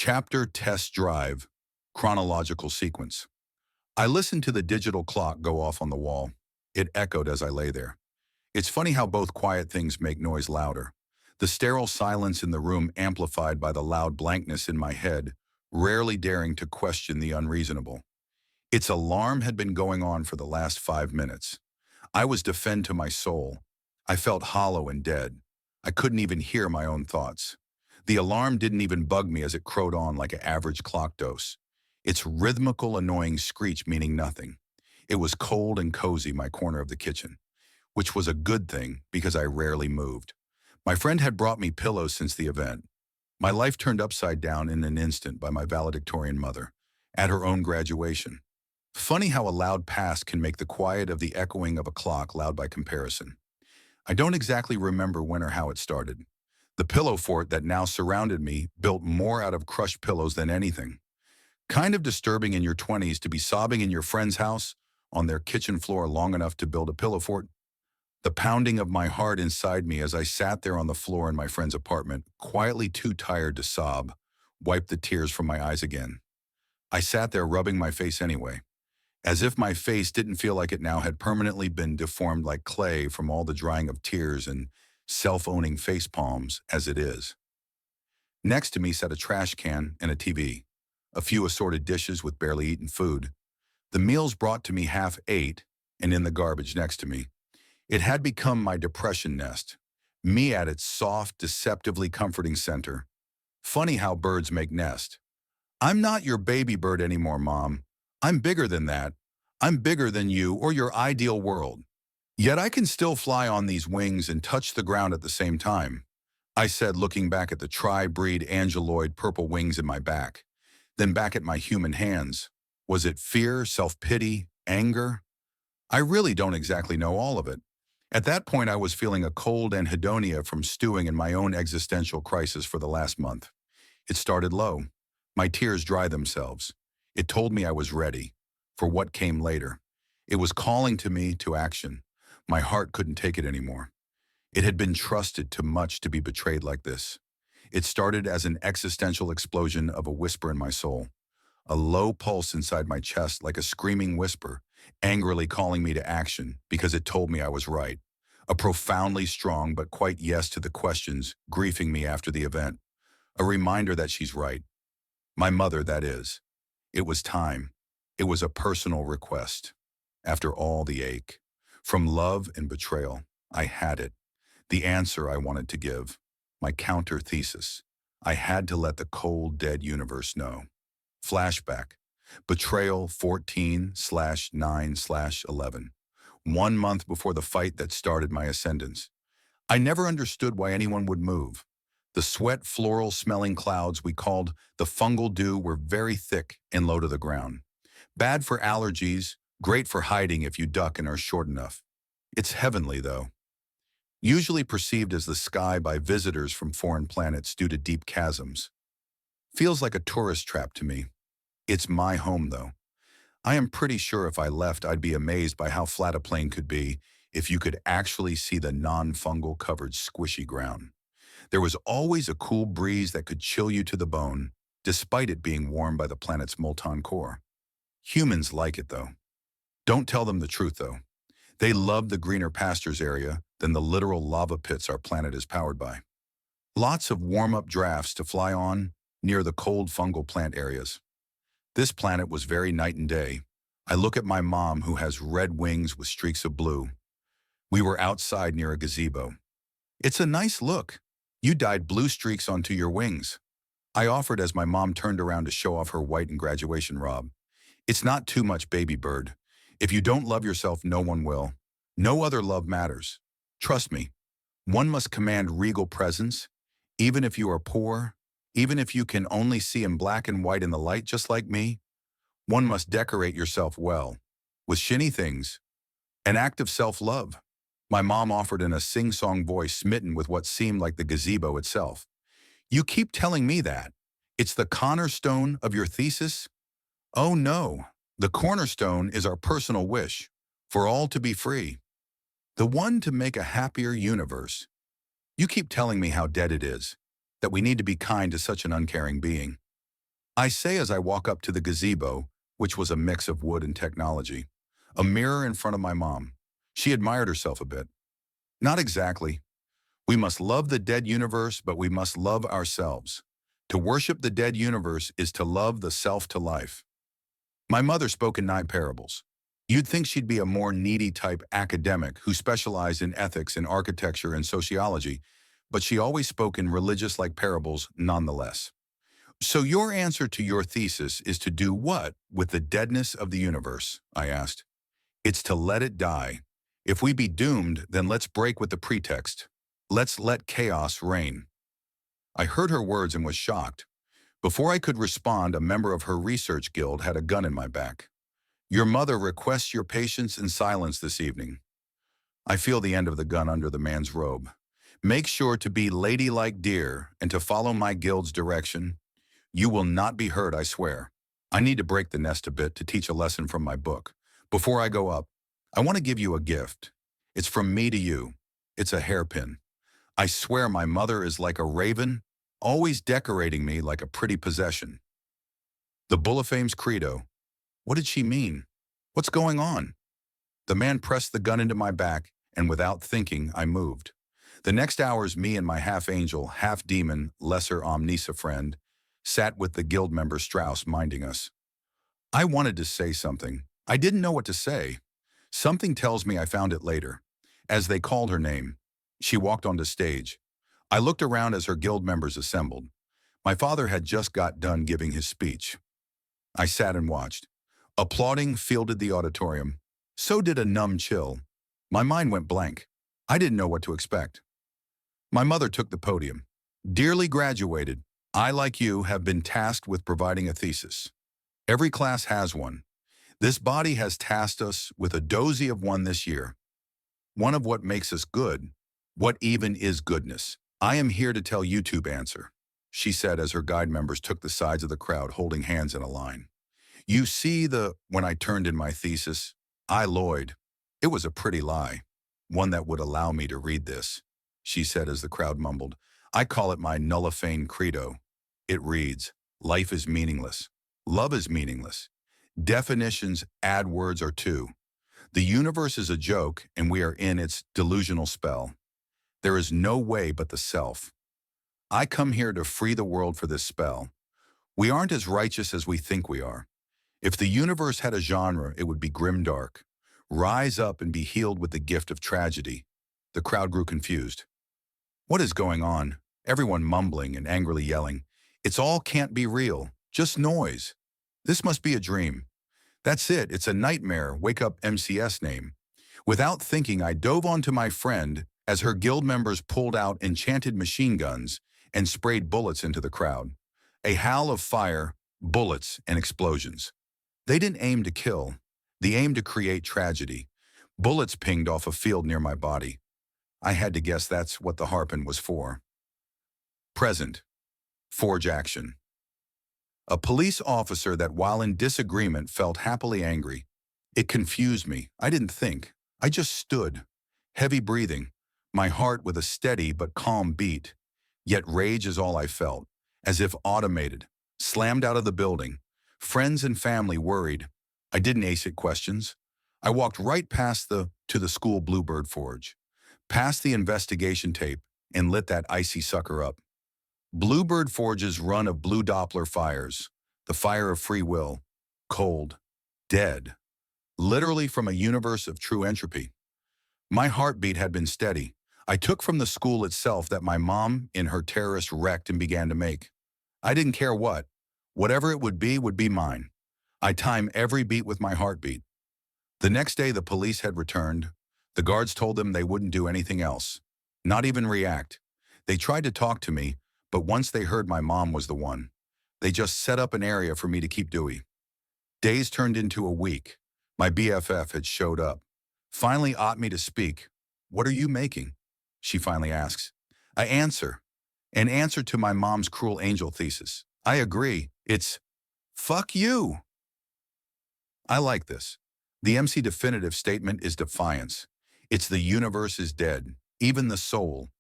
Chapter Test Drive, Chronological Sequence. I listened to the digital clock go off on the wall. It echoed as I lay there. It's funny how both quiet things make noise louder. The sterile silence in the room amplified by the loud blankness in my head, rarely daring to question the unreasonable. Its alarm had been going on for the last 5 minutes. I was deafened to my soul. I felt hollow and dead. I couldn't even hear my own thoughts. The alarm didn't even bug me as it crowed on like an average clock dose. Its rhythmical, annoying screech meaning nothing. It was cold and cozy, my corner of the kitchen, which was a good thing because I rarely moved. My friend had brought me pillows since the event. My life turned upside down in an instant by my valedictorian mother, at her own graduation. Funny how a loud past can make the quiet of the echoing of a clock loud by comparison. I don't exactly remember when or how it started. The pillow fort that now surrounded me built more out of crushed pillows than anything. Kind of disturbing in your 20s to be sobbing in your friend's house on their kitchen floor long enough to build a pillow fort. The pounding of my heart inside me as I sat there on the floor in my friend's apartment, quietly too tired to sob, wiped the tears from my eyes again. I sat there rubbing my face anyway, as if my face didn't feel like it now had permanently been deformed like clay from all the drying of tears and self-owning face palms as it is. Next to me sat a trash can and a TV, a few assorted dishes with barely eaten food. The meals brought to me half ate and in the garbage next to me. It had become my depression nest, me at its soft, deceptively comforting center. Funny how birds make nest. I'm not your baby bird anymore, Mom. I'm bigger than that. I'm bigger than you or your ideal world. Yet I can still fly on these wings and touch the ground at the same time, I said, looking back at the tri-breed angeloid purple wings in my back, then back at my human hands. Was it fear, self-pity, anger? I really don't exactly know all of it. At that point, I was feeling a cold anhedonia from stewing in my own existential crisis for the last month. It started low. My tears dried themselves. It told me I was ready for what came later. It was calling to me to action. My heart couldn't take it anymore. It had been trusted too much to be betrayed like this. It started as an existential explosion of a whisper in my soul, a low pulse inside my chest like a screaming whisper, angrily calling me to action because it told me I was right. A profoundly strong but quite yes to the questions griefing me after the event. A reminder that she's right. My mother, that is. It was time. It was a personal request. After all the ache, from love and betrayal, I had it. The answer I wanted to give. My counter thesis. I had to let the cold, dead universe know. Flashback. Betrayal 14/9/11. 1 month before the fight that started my ascendance. I never understood why anyone would move. The sweat floral smelling clouds we called the fungal dew were very thick and low to the ground. Bad for allergies, great for hiding if you duck and are short enough. It's heavenly, though. Usually perceived as the sky by visitors from foreign planets due to deep chasms. Feels like a tourist trap to me. It's my home, though. I am pretty sure if I left, I'd be amazed by how flat a plane could be if you could actually see the non-fungal covered squishy ground. There was always a cool breeze that could chill you to the bone, despite it being warmed by the planet's molten core. Humans like it, though. Don't tell them the truth, though. They love the greener pastures area than the literal lava pits our planet is powered by. Lots of warm-up drafts to fly on near the cold fungal plant areas. This planet was very night and day. I look at my mom, who has red wings with streaks of blue. We were outside near a gazebo. It's a nice look. You dyed blue streaks onto your wings, I offered as my mom turned around to show off her white and graduation robe. It's not too much, baby bird. If you don't love yourself, no one will. No other love matters. Trust me, one must command regal presence, even if you are poor, even if you can only see in black and white in the light just like me. One must decorate yourself well, with shinny things, an act of self-love. My mom offered in a sing-song voice smitten with what seemed like the gazebo itself. You keep telling me that. It's the cornerstone of your thesis? Oh no, the cornerstone is our personal wish, for all to be free. The one to make a happier universe. You keep telling me how dead it is, that we need to be kind to such an uncaring being. I say as I walk up to the gazebo, which was a mix of wood and technology. A mirror in front of my mom. She admired herself a bit. Not exactly. We must love the dead universe, but we must love ourselves. To worship the dead universe is to love the self to life. My mother spoke in 9 parables. You'd think she'd be a more needy type academic who specialized in ethics and architecture and sociology, but she always spoke in religious-like parables nonetheless. So your answer to your thesis is to do what with the deadness of the universe? I asked. It's to let it die. If we be doomed, then let's break with the pretext. Let's let chaos reign. I heard her words and was shocked. Before I could respond, a member of her research guild had a gun in my back. Your mother requests your patience and silence this evening. I feel the end of the gun under the man's robe. Make sure to be ladylike, dear, and to follow my guild's direction. You will not be hurt, I swear. I need to break the nest a bit to teach a lesson from my book. Before I go up, I want to give you a gift. It's from me to you. It's a hairpin. I swear my mother is like a raven, always decorating me like a pretty possession. The Bull of Fame's credo. What did she mean? What's going on? The man pressed the gun into my back, and without thinking, I moved. The next hours, me and my half-angel, half-demon, lesser omnisa friend sat with the guild member Strauss minding us. I wanted to say something. I didn't know what to say. Something tells me I found it later. As they called her name, she walked onto stage. I looked around as her guild members assembled. My father had just got done giving his speech. I sat and watched. Applauding filled the auditorium. So did a numb chill. My mind went blank. I didn't know what to expect. My mother took the podium. Dearly graduated, I, like you, have been tasked with providing a thesis. Every class has one. This body has tasked us with a dozy of one this year. One of what makes us good. What even is goodness? I am here to tell you to answer, she said as her guide members took the sides of the crowd holding hands in a line. You see when I turned in my thesis, I lied. It was a pretty lie. One that would allow me to read this, she said as the crowd mumbled. I call it my nullifane credo. It reads, life is meaningless. Love is meaningless. Definitions add words or two. The universe is a joke and we are in its delusional spell. There is no way but the self. I come here to free the world for this spell. We aren't as righteous as we think we are. If the universe had a genre, it would be grimdark. Rise up and be healed with the gift of tragedy. The crowd grew confused. What is going on? Everyone mumbling and angrily yelling. It's all can't be real. Just noise. This must be a dream. That's it. It's a nightmare. Wake up MCS name. Without thinking, I dove onto my friend as her guild members pulled out enchanted machine guns and sprayed bullets into the crowd. A howl of fire, bullets, and explosions. They didn't aim to kill. They aimed to create tragedy. Bullets pinged off a field near my body. I had to guess that's what the harpin was for. Present. Forge action. A police officer that, while in disagreement, felt happily angry. It confused me. I didn't think. I just stood, heavy breathing, my heart with a steady but calm beat. Yet rage is all I felt, as if automated, slammed out of the building. Friends and family worried. I didn't ace it questions. I walked right past to the school Bluebird Forge, past the investigation tape, and lit that icy sucker up. Bluebird Forge's run of blue Doppler fires, the fire of free will, cold, dead, literally from a universe of true entropy. My heartbeat had been steady. I took from the school itself that my mom, in her terrorist, wrecked and began to make. I didn't care what. Whatever it would be mine. I timed every beat with my heartbeat. The next day the police had returned. The guards told them they wouldn't do anything else, not even react. They tried to talk to me, but once they heard my mom was the one, they just set up an area for me to keep doing. Days turned into a week. My BFF had showed up. Finally ought me to speak. What are you making? She finally asks. I answer. An answer to my mom's cruel angel thesis. I agree. It's fuck you. I like this. The MC definitive statement is defiance. It's the universe is dead, even the soul.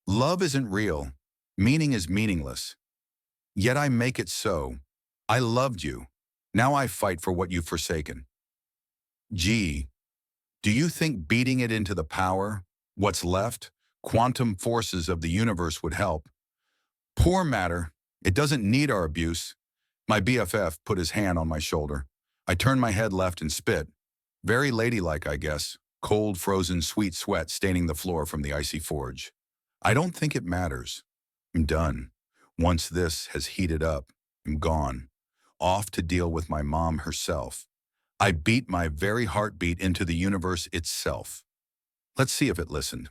Love isn't real. Meaning is meaningless. Yet I make it so. I loved you. Now I fight for what you've forsaken. G. Do you think beating it into the power, what's left, quantum forces of the universe would help? Poor matter. It doesn't need our abuse. My BFF put his hand on my shoulder. I turned my head left and spit. Very ladylike, I guess. Cold, frozen, sweet sweat staining the floor from the icy forge. I don't think it matters. I'm done. Once this has heated up, I'm gone. Off to deal with my mom herself. I beat my very heartbeat into the universe itself. Let's see if it listened.